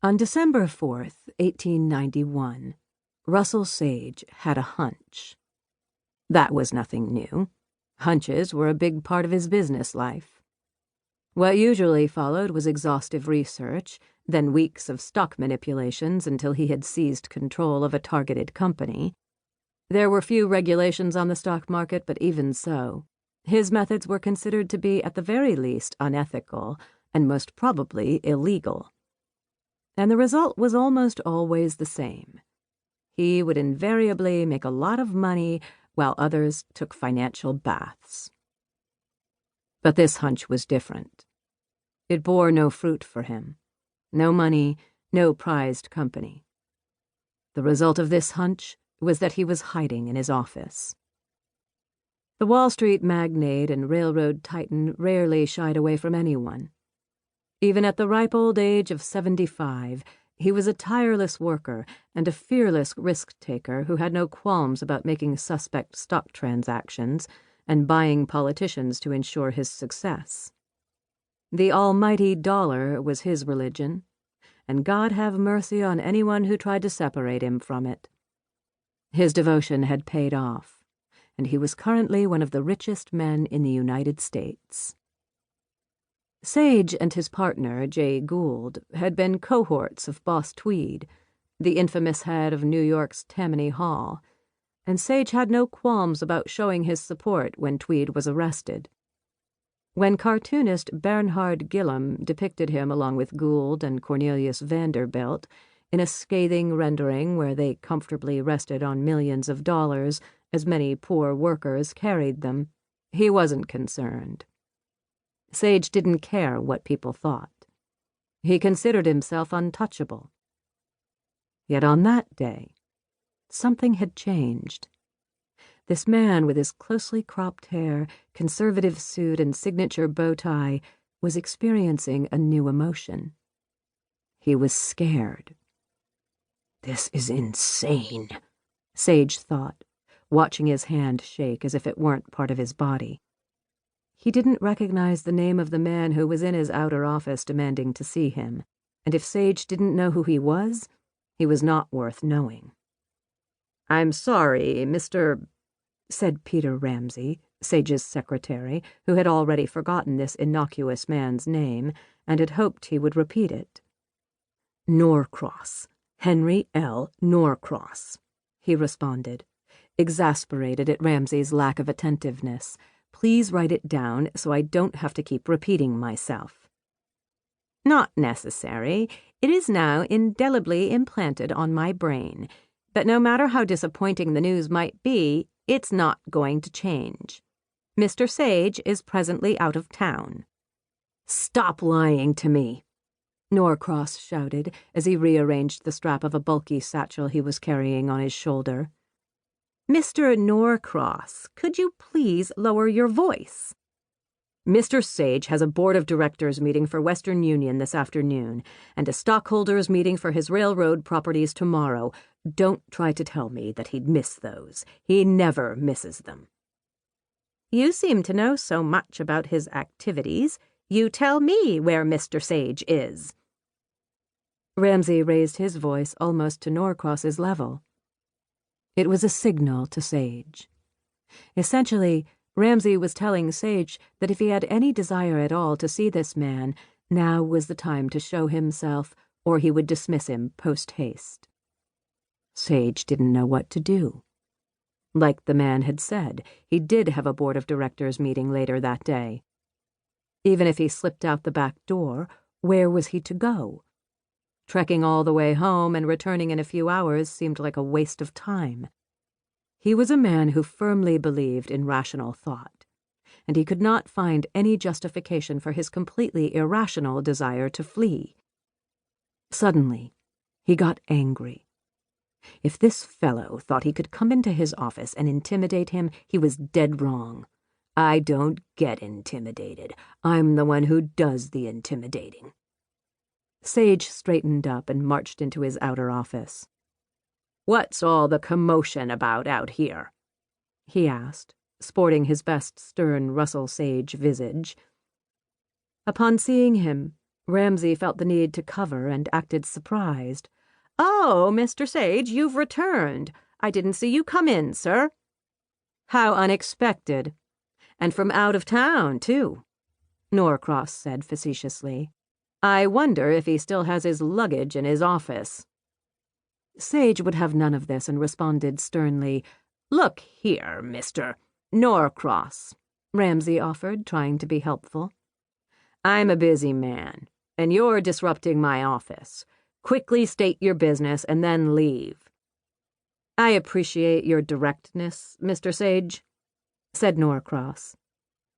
On December 4th, 1891, Russell Sage had a hunch. That was nothing new. Hunches were a big part of his business life. What usually followed was exhaustive research, then weeks of stock manipulations until he had seized control of a targeted company. There were few regulations on the stock market, but even so, his methods were considered to be at the very least unethical and most probably illegal. And the result was almost always the same. He would invariably make a lot of money while others took financial baths. But this hunch was different. It bore no fruit for him. No money, no prized company. The result of this hunch was that he was hiding in his office. The Wall Street magnate and railroad titan rarely shied away from anyone. Even at the ripe old age of 75, he was a tireless worker and a fearless risk-taker who had no qualms about making suspect stock transactions and buying politicians to ensure his success. The almighty dollar was his religion, and God have mercy on anyone who tried to separate him from it. His devotion had paid off, and he was currently one of the richest men in the United States. Sage and his partner, Jay Gould, had been cohorts of Boss Tweed, the infamous head of New York's Tammany Hall, and Sage had no qualms about showing his support when Tweed was arrested. When cartoonist Bernhard Gillum depicted him along with Gould and Cornelius Vanderbilt in a scathing rendering where they comfortably rested on millions of dollars as many poor workers carried them, he wasn't concerned. Sage didn't care what people thought. He considered himself untouchable. Yet on that day, something had changed. This man with his closely cropped hair, conservative suit, and signature bow tie was experiencing a new emotion. He was scared. "This is insane," Sage thought, watching his hand shake as if it weren't part of his body. He didn't recognize the name of the man who was in his outer office demanding to see him, and if Sage didn't know who he was not worth knowing. "I'm sorry, Mr. said Peter Ramsey, Sage's secretary, who had already forgotten this innocuous man's name and had hoped he would repeat it. "Norcross, Henry L. Norcross," he responded, exasperated at Ramsey's lack of attentiveness. "Please write it down so I don't have to keep repeating myself." "Not necessary. It is now indelibly implanted on my brain. But no matter how disappointing the news might be, it's not going to change. Mr. Sage is presently out of town." "Stop lying to me," Norcross shouted as he rearranged the strap of a bulky satchel he was carrying on his shoulder. "Mr. Norcross, could you please lower your voice?" "Mr. Sage has a board of directors meeting for Western Union this afternoon, and a stockholders meeting for his railroad properties tomorrow. Don't try to tell me that he'd miss those. He never misses them." "You seem to know so much about his activities. You tell me where Mr. Sage is." Ramsey raised his voice almost to Norcross's level. It was a signal to Sage. Essentially, Ramsey was telling Sage that if he had any desire at all to see this man, now was the time to show himself, or he would dismiss him post-haste. Sage didn't know what to do. Like the man had said, he did have a board of directors meeting later that day. Even if he slipped out the back door, where was he to go? Trekking all the way home and returning in a few hours seemed like a waste of time. He was a man who firmly believed in rational thought, and he could not find any justification for his completely irrational desire to flee. Suddenly, he got angry. If this fellow thought he could come into his office and intimidate him, he was dead wrong. "I don't get intimidated. I'm the one who does the intimidating." Sage straightened up and marched into his outer office. "What's all the commotion about out here?" he asked, sporting his best stern Russell Sage visage. Upon seeing him, Ramsay felt the need to cover and acted surprised. "Oh, Mr. Sage, you've returned. I didn't see you come in, sir." "How unexpected. And from out of town, too," Norcross said facetiously. "I wonder if he still has his luggage in his office." Sage would have none of this and responded sternly. "Look here, Mr. Norcross," Ramsay offered, trying to be helpful. "I'm a busy man, and you're disrupting my office. Quickly state your business and then leave." "I appreciate your directness, Mr. Sage," said Norcross.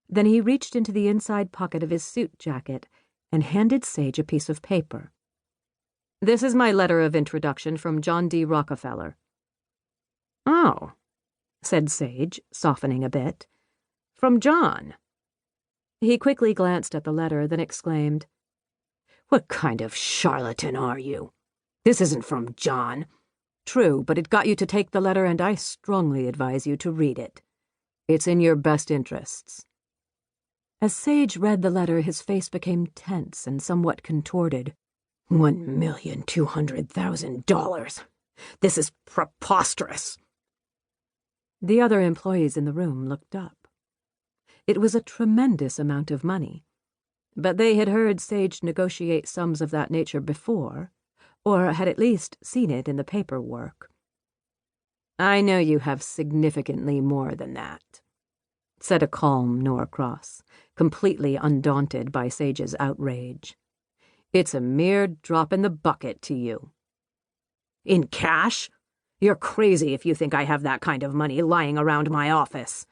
Then he reached into the inside pocket of his suit jacket and handed Sage a piece of paper. "This is my letter of introduction from John D. Rockefeller." "Oh," said Sage, softening a bit. "From John." He quickly glanced at the letter, then exclaimed, "What kind of charlatan are you? This isn't from John." "True, but it got you to take the letter, and I strongly advise you to read it. It's in your best interests." As Sage read the letter, his face became tense and somewhat contorted. $1,200,000. This is preposterous. The other employees in the room looked up. It was a tremendous amount of money, but they had heard Sage negotiate sums of that nature before, or had at least seen it in the paperwork. "I know you have significantly more than that," said a calm Norcross, completely undaunted by Sage's outrage. "It's a mere drop in the bucket to you." "In cash? You're crazy if you think I have that kind of money lying around my office."